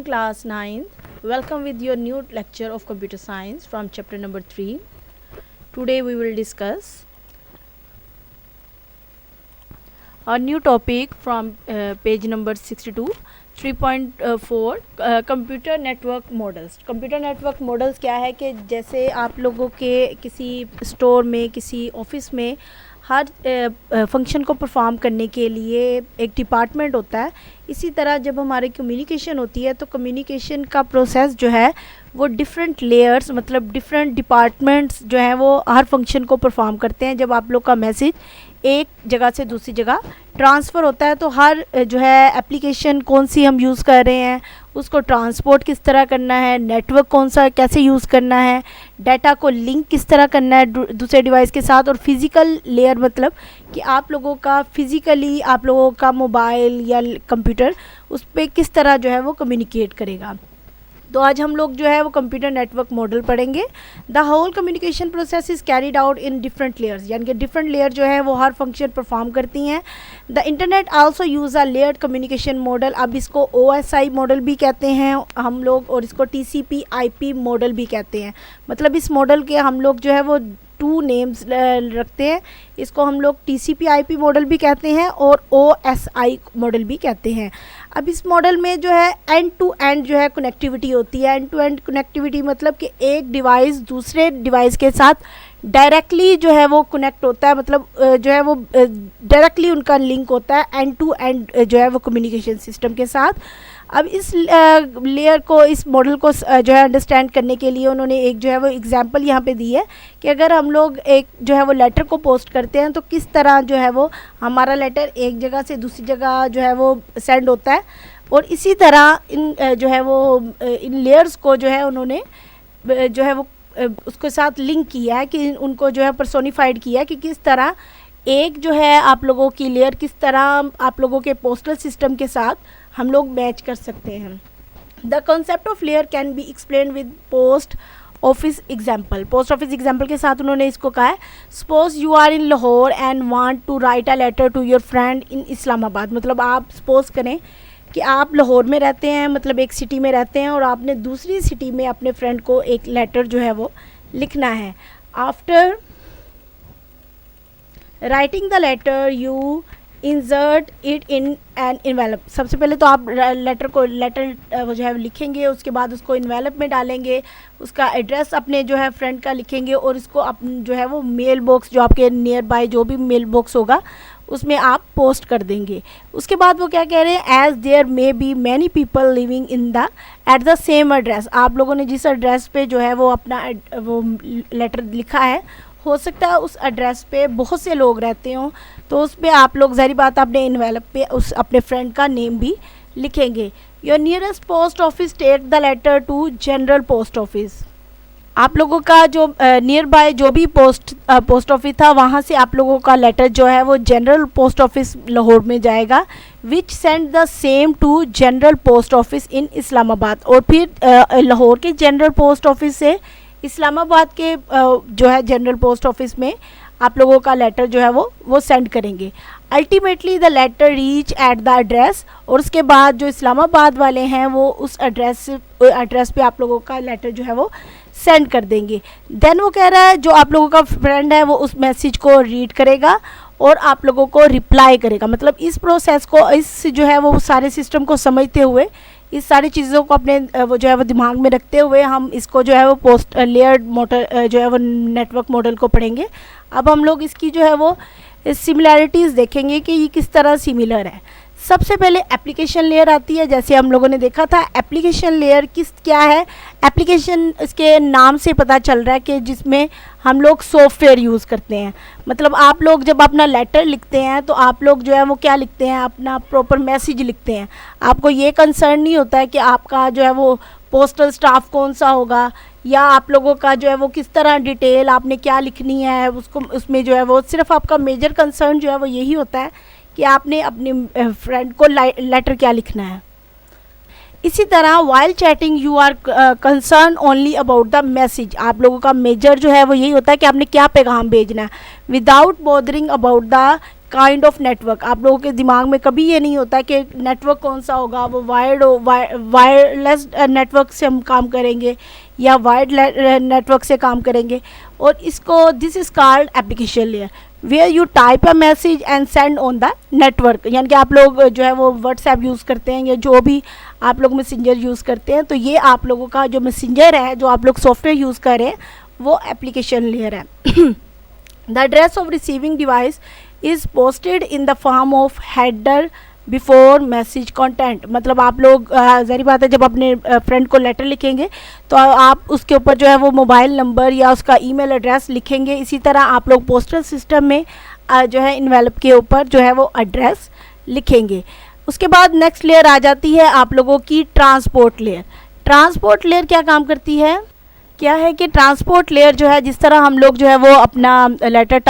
Student class 9th, welcome with your new lecture of computer science from chapter number 3. Today we will discuss a new topic from page number 62, 3.4 computer network models. Computer network models क्या है कि जैसे आप लोगों के किसी store में, किसी ऑफिस में हर फंक्शन को परफॉर्म करने के लिए एक डिपार्टमेंट होता है, इसी तरह जब हमारी कम्युनिकेशन होती है तो कम्युनिकेशन का प्रोसेस जो है वो डिफरेंट लेयर्स, मतलब डिफरेंट डिपार्टमेंट्स जो है वो हर फंक्शन को परफॉर्म करते हैं. जब आप लोग का मैसेज एक जगह से दूसरी जगह ट्रांसफ़र होता है तो हर जो है एप्लीकेशन कौन सी हम यूज़ कर रहे हैं, उसको ट्रांसपोर्ट किस तरह करना है, नेटवर्क कौन सा कैसे यूज़ करना है, डाटा को लिंक किस तरह करना है दूसरे डिवाइस के साथ, और फिज़िकल लेयर मतलब कि आप लोगों का फिज़िकली आप लोगों का मोबाइल या कंप्यूटर उस पर किस तरह जो है वो कम्युनिकेट करेगा. तो आज हम लोग जो है वो कंप्यूटर नेटवर्क मॉडल पढ़ेंगे. The whole communication process is carried out in different layers, यानी कि डिफरेंट लेयर जो है वो हर फंक्शन परफॉर्म करती हैं. The internet also use a layered communication model. अब इसको OSI मॉडल भी कहते हैं हम लोग, और इसको TCP/IP मॉडल भी कहते हैं. मतलब इस मॉडल के हम लोग जो है वो 2 नेम्स रखते हैं. इसको हम लोग TCP/IP मॉडल भी कहते हैं और OSI मॉडल भी कहते हैं. अब इस मॉडल में जो है एंड टू एंड जो है कनेक्टिविटी होती है. एंड टू एंड कनेक्टिविटी मतलब कि एक डिवाइस दूसरे डिवाइस के साथ डायरेक्टली जो है वो कनेक्ट होता है, मतलब जो है वो डायरेक्टली उनका लिंक होता है एंड टू एंड जो है वो कम्युनिकेशन सिस्टम के साथ. अब इस लेयर को, इस मॉडल को जो है अंडरस्टैंड करने के लिए उन्होंने एक जो है वो एग्जांपल यहाँ पे दी है कि अगर हम लोग एक जो है वो लेटर को पोस्ट करते हैं तो किस तरह जो है वो हमारा लेटर एक जगह से दूसरी जगह जो है वो सेंड होता है. और इसी तरह इन जो है वो इन लेयर्स को जो है उन्होंने जो है वो उसके साथ लिंक किया है कि उनको जो है पर्सोनिफाइड किया है कि किस तरह एक जो है आप लोगों की लेयर किस तरह आप लोगों के पोस्टल सिस्टम के साथ हम लोग मैच कर सकते हैं. The concept of layer can be explain with post office example. Post office example के साथ उन्होंने इसको कहा है. Suppose you are in Lahore and want to write a letter to your friend in Islamabad. मतलब आप सपोज करें कि आप लाहौर में रहते हैं, मतलब एक सिटी में रहते हैं, और आपने दूसरी सिटी में अपने फ्रेंड को एक लेटर जो है वो लिखना है. After writing the letter you insert it in an envelope. सबसे पहले तो आप लेटर वो जो है लिखेंगे, उसके बाद उसको इन्वेलप में डालेंगे, उसका एड्रेस अपने जो है फ्रेंड का लिखेंगे और इसको अपन जो है वो मेल बॉक्स जो आपके नियर बाय जो भी मेल बॉक्स होगा उसमें आप पोस्ट कर देंगे. उसके बाद वो क्या कह रहे हैं, as there may be many people living in the at the same address. आप लोगों ने जिस एड्रेस पे जो है वो अपना वो लेटर लिखा है, हो सकता है उस एड्रेस पे बहुत से लोग रहते हों, तो उस पर आप लोग ज़ाहिर बात अपने इन्वेलप पे उस अपने फ्रेंड का नेम भी लिखेंगे. Your nearest post office take the letter to general post office. आप लोगों का जो नियर बाय जो भी पोस्ट ऑफिस था वहाँ से आप लोगों का लेटर जो है वो जनरल पोस्ट ऑफिस लाहौर में जाएगा, which send the same to general post office in Islamabad. और फिर लाहौर के जनरल पोस्ट ऑफिस से इस्लामाबाद के जो है जनरल पोस्ट ऑफिस में आप लोगों का लेटर जो है वो सेंड करेंगे. Ultimately the letter reach at the address. और उसके बाद जो इस्लामाबाद वाले हैं वो उस एड्रेस पे आप लोगों का लेटर जो है वो सेंड कर देंगे. देन वो कह रहा है जो आप लोगों का फ्रेंड है वो उस मैसेज को रीड करेगा और आप लोगों को रिप्लाई करेगा. मतलब इस प्रोसेस को, इस जो है वो सारे सिस्टम को समझते हुए, इस सारी चीज़ों को अपने वो जो है वो दिमाग में रखते हुए हम इसको जो है वो पोस्ट लेयर्ड मॉडल जो है वो नेटवर्क मॉडल को पढ़ेंगे. अब हम लोग इसकी जो है वो सिमिलैरिटीज़ देखेंगे कि ये किस तरह सिमिलर है. सबसे पहले एप्लीकेशन लेयर आती है. जैसे हम लोगों ने देखा था एप्लीकेशन लेयर क्या है. एप्लीकेशन इसके नाम से पता चल रहा है कि जिसमें हम लोग सॉफ्टवेयर यूज़ करते हैं. मतलब आप लोग जब अपना लेटर लिखते हैं तो आप लोग जो है वो क्या लिखते हैं, अपना प्रॉपर मैसेज लिखते हैं. आपको ये कंसर्न नहीं होता है कि आपका जो है वो पोस्टल स्टाफ कौन सा होगा, या आप लोगों का जो है वो किस तरह डिटेल आपने क्या लिखनी है उसको, उसमें जो है वो सिर्फ आपका मेजर कंसर्न जो है वो यही होता है कि आपने अपने फ्रेंड को लेटर क्या लिखना है. इसी तरह while chatting you are concern only about the message. आप लोगों का मेजर जो है वो यही होता है कि आपने क्या पैगाम भेजना है, without bothering about the kind of network. आप लोगों के दिमाग में कभी ये नहीं होता कि नेटवर्क कौन सा होगा, वो वायरलेस नेटवर्क से हम काम करेंगे या वायर्ड नेटवर्क से काम करेंगे। और इसको this is called application layer, where you type a message and send on the network. यानी कि आप लोग जो है वो व्हाट्सएप यूज़ करते हैं या जो भी आप लोग मैसेंजर यूज़ करते हैं, तो ये आप लोगों का जो मैसेंजर है, जो आप लोग सॉफ्टवेयर यूज़ कर रहे हैं, वो एप्लीकेशन लेयर है। The address of receiving device is posted in the form of header before message content. मतलब आप लोग ज़ाहिर बात है जब अपने फ्रेंड को लेटर लिखेंगे तो आप उसके ऊपर जो है वो मोबाइल नंबर या उसका ईमेल एड्रेस लिखेंगे। इसी तरह आप लोग पोस्टल सिस्टम में जो है इन्वेलप के ऊपर जो है वो एड्रेस लिखेंगे। उसके बाद नेक्स्ट लेयर आ जाती है आप लोगों की ट्रांसपोर्ट लेयर। ट्रांसपोर्ट लेयर क्या काम करती है, क्या है कि ट्रांसपोर्ट लेयर जो है, जिस तरह हम लोग जो है वो अपना लेटर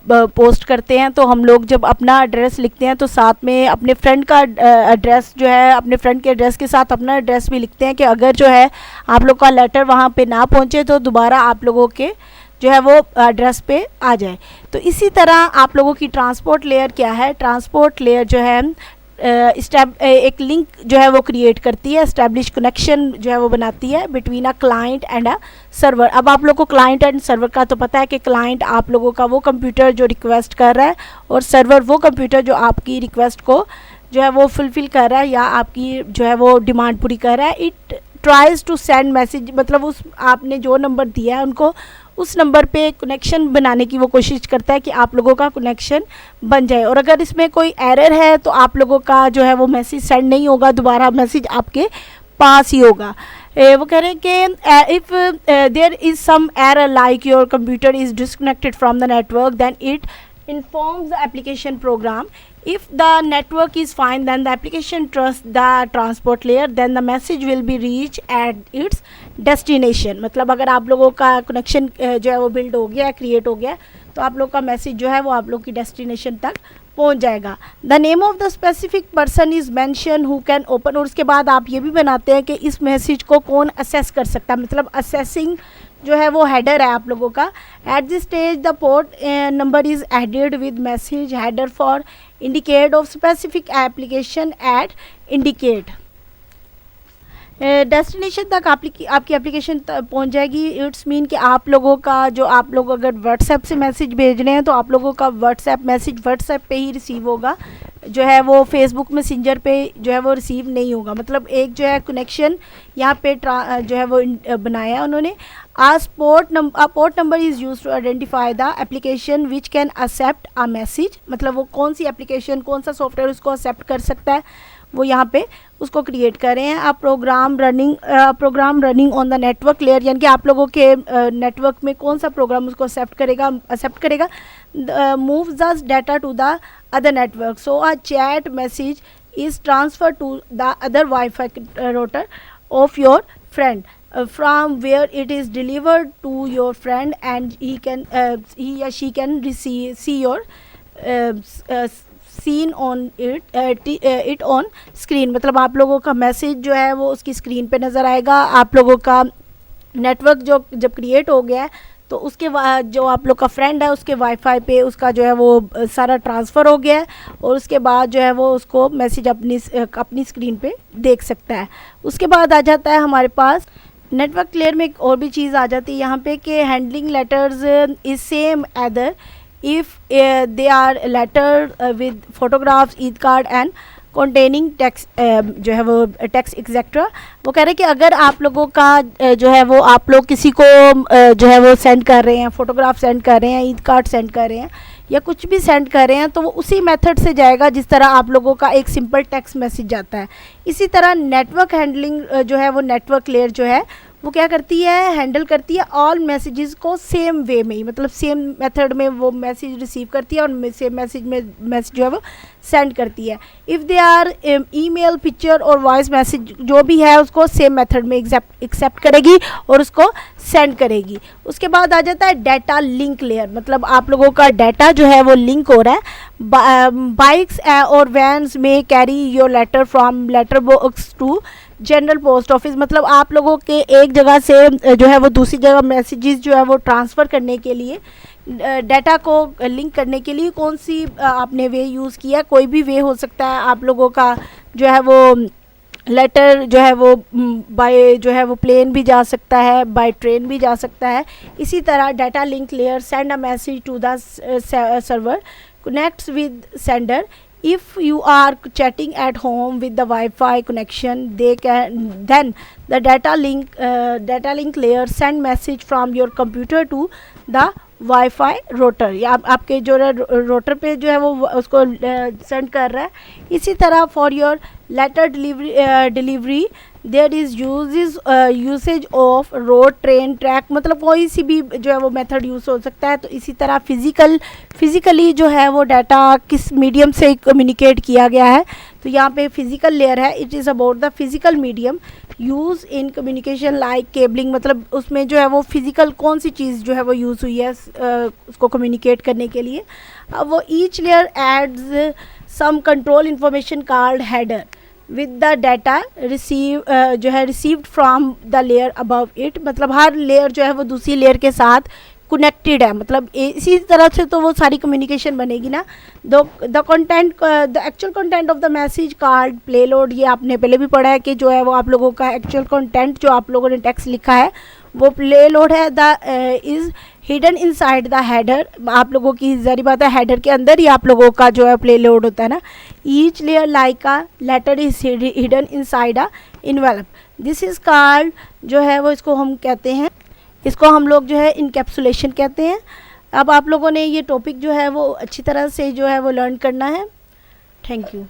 पोस्ट करते हैं, तो हम लोग जब अपना एड्रेस लिखते हैं तो साथ में अपने फ्रेंड का एड्रेस जो है, अपने फ्रेंड के एड्रेस के साथ अपना एड्रेस भी लिखते हैं कि अगर जो है आप लोग का लेटर वहाँ पे ना पहुँचे तो दोबारा आप लोगों के जो है वो एड्रेस पे आ जाए। तो इसी तरह आप लोगों की ट्रांसपोर्ट लेयर क्या है, ट्रांसपोर्ट लेयर जो है एक लिंक जो है वो क्रिएट करती है, एस्टेब्लिश कनेक्शन जो है वो बनाती है between a client and a server. अब आप लोग को क्लाइंट एंड सर्वर का तो पता है कि क्लाइंट आप लोगों का वो कंप्यूटर जो रिक्वेस्ट कर रहा है और सर्वर वो कंप्यूटर जो आपकी रिक्वेस्ट को जो है वो फुलफ़िल कर रहा है या आपकी जो है वो डिमांड पूरी कर रहा है। It tries to send message, मतलब उस आपने जो नंबर दिया है उनको उस नंबर पे कनेक्शन बनाने की वो कोशिश करता है कि आप लोगों का कनेक्शन बन जाए। और अगर इसमें कोई एरर है तो आप लोगों का जो है वो मैसेज सेंड नहीं होगा, दोबारा मैसेज आपके पास ही होगा। वो कह रहे हैं कि if there is some error like your computer is disconnected from the network then it informs the application program. If the network is fine then the application trusts the transport layer, then the message will be reached at its destination। मतलब अगर आप लोगों का connection जो है वो build हो गया, क्रिएट हो गया, तो आप लोग का मैसेज जो है वो आप लोग की डेस्टिनेशन तक पहुंच जाएगा। The name of the specific person is mention who can open. और उसके बाद आप ये भी बनाते हैं कि इस मैसेज को कौन असेस कर सकता है, मतलब असेसिंग जो है वो हेडर है आप लोगों का। At this stage the port number is added with message header for indicate of specific application at indicate. Destination तक आपकी एप्लीकेशन पहुंच जाएगी। इट्स मीन कि आप लोगों का जो आप लोग अगर व्हाट्सएप से मैसेज भेज रहे हैं तो आप लोगों का व्हाट्सएप मैसेज व्हाट्सएप पे ही रिसीव होगा, जो है वो फेसबुक मैसेंजर पे जो है वो रिसीव नहीं होगा। मतलब एक जो है कनेक्शन यहाँ पे जो है वो बनाया है उन्होंने। Port number is use to identify the application which can accept a message. मतलब वो कौन सी एप्लीकेशन, कौन सा सॉफ्टवेयर उसको एक्सेप्ट कर सकता है, वो यहाँ पे उसको क्रिएट कर रहे हैं। आप program running on the network layer, यानी कि आप लोगों के नेटवर्क में कौन सा प्रोग्राम उसको एक्सेप्ट करेगा move the data to the other network. So a chat message is transfer to the other wifi router of your friend from where it is delivered to your friend and he or she can see your seen on it on screen. मतलब आप लोगों का message जो है वो उसकी screen पे नज़र आएगा। आप लोगों का नेटवर्क जो जब क्रिएट हो गया है तो उसके जो आप लोग का फ्रेंड है उसके वाईफाई पे उसका जो है वो सारा ट्रांसफ़र हो गया है और उसके बाद जो है वो उसको मैसेज अपनी स्क्रीन पे देख सकता है। उसके बाद आ जाता है हमारे पास नेटवर्क लेयर में एक और भी चीज़ आ जाती है यहाँ पे कि handling letters is same either if they are letter with photographs, Eid card and containing text जो है वो टेक्स्ट एक्सेट्रा। वो कह रहे हैं कि अगर आप लोगों का जो है वो आप लोग किसी को जो है वो सेंड कर रहे हैं, फ़ोटोग्राफ सेंड कर रहे हैं, ईद कार्ड सेंड कर रहे हैं या कुछ भी सेंड कर रहे हैं, तो वो उसी मेथड से जाएगा जिस तरह आप लोगों का एक सिंपल टेक्स्ट मैसेज जाता है। इसी तरह नेटवर्क हैंडलिंग जो है वो नेटवर्क लेयर जो है वो क्या करती है, हैंडल करती है ऑल मैसेजेस को सेम वे में ही, मतलब सेम मेथड में वो मैसेज रिसीव करती है और सेम मैसेज जो है वो सेंड करती है। If they are email, picture और वॉइस मैसेज जो भी है उसको सेम मेथड में एक्सेप्ट करेगी और उसको सेंड करेगी। उसके बाद आ जाता है डाटा लिंक लेयर। मतलब आप लोगों का डाटा जो है वो लिंक हो रहा है। बाइक्स और वैन्स में carry your letter from letter box to general post office. मतलब आप लोगों के एक जगह से जो है वो दूसरी जगह मैसेजेस जो है वो ट्रांसफ़र करने के लिए डाटा को लिंक करने के लिए कौन सी आपने वे यूज़ किया। कोई भी वे हो सकता है, आप लोगों का जो है वो लेटर जो है वो बाय जो है वो प्लेन भी जा सकता है, बाय ट्रेन भी जा सकता है। इसी तरह data link layer send a message to the server, connects with sender. If you are chatting at home with the Wi-Fi connection, they can then the data link layer send message from your computer to the Wi-Fi router, या आपके जो rotor पे जो है वो उसको send कर रहा है। इसी तरह for your letter delivery there is usage of road train track, मतलब कोई सी भी जो है वो मेथड यूज़ हो सकता है। तो इसी तरह फिज़िकली जो है वो डाटा किस मीडियम से कम्युनिकेट किया गया है, तो यहाँ पे फिज़िकल लेयर है। It is about the physical medium use in communication like cabling, मतलब उसमें जो है वो फिज़िकल कौन सी चीज़ जो है वो यूज़ हुई है उसको कम्युनिकेट करने के लिए। अब वो each layer adds some control information called header with the data जो है received from the layer above it, मतलब हर लेयर जो है वो दूसरी लेयर के साथ कनेक्टेड है, मतलब इसी तरह से तो वो सारी कम्युनिकेशन बनेगी ना। The content the actual content of the message called payload, ये आपने पहले भी पढ़ा है कि जो है वो आप लोगों का एक्चुअल कंटेंट जो आप लोगों ने टेक्स्ट लिखा है वो प्लेलोड है। The is hidden inside the header, आप लोगों की ज़ाहिर बात है हेडर के अंदर ही आप लोगों का जो है प्लेलोड होता है ना। Each layer like a letter is hidden inside a envelope, this is called जो है वो इसको हम कहते हैं, इसको हम लोग जो है इनकैप्सुलेशन कहते हैं। अब आप लोगों ने ये टॉपिक जो है वो अच्छी तरह से जो है वो लर्न करना है। Thank you.